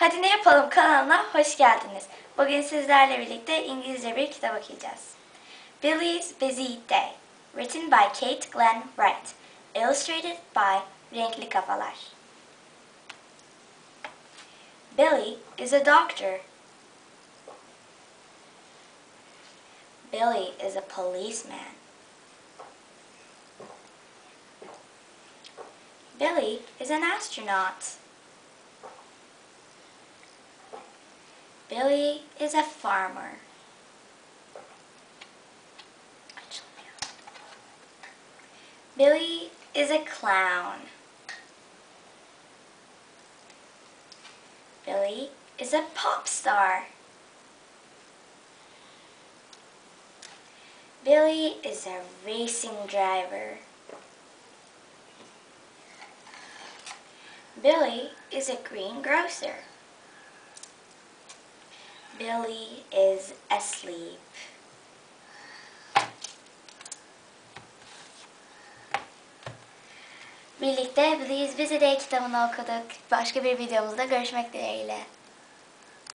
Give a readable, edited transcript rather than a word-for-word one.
Hadi ne yapalım kanalına hoş geldiniz. Bugün sizlerle birlikte İngilizce bir kitap okuyacağız. Billy's Busy Day, written by Kate Glenn Wright, illustrated by Renkli Kafalar. Billy is a doctor. Billy is a policeman. Billy is an astronaut. Billy is a farmer. Billy is a clown. Billy is a pop star. Billy is a racing driver. Billy is a greengrocer. Billy is asleep. Birlikte Billy's Busy Day kitabını okuduk. Başka bir videomuzda görüşmek dileğiyle.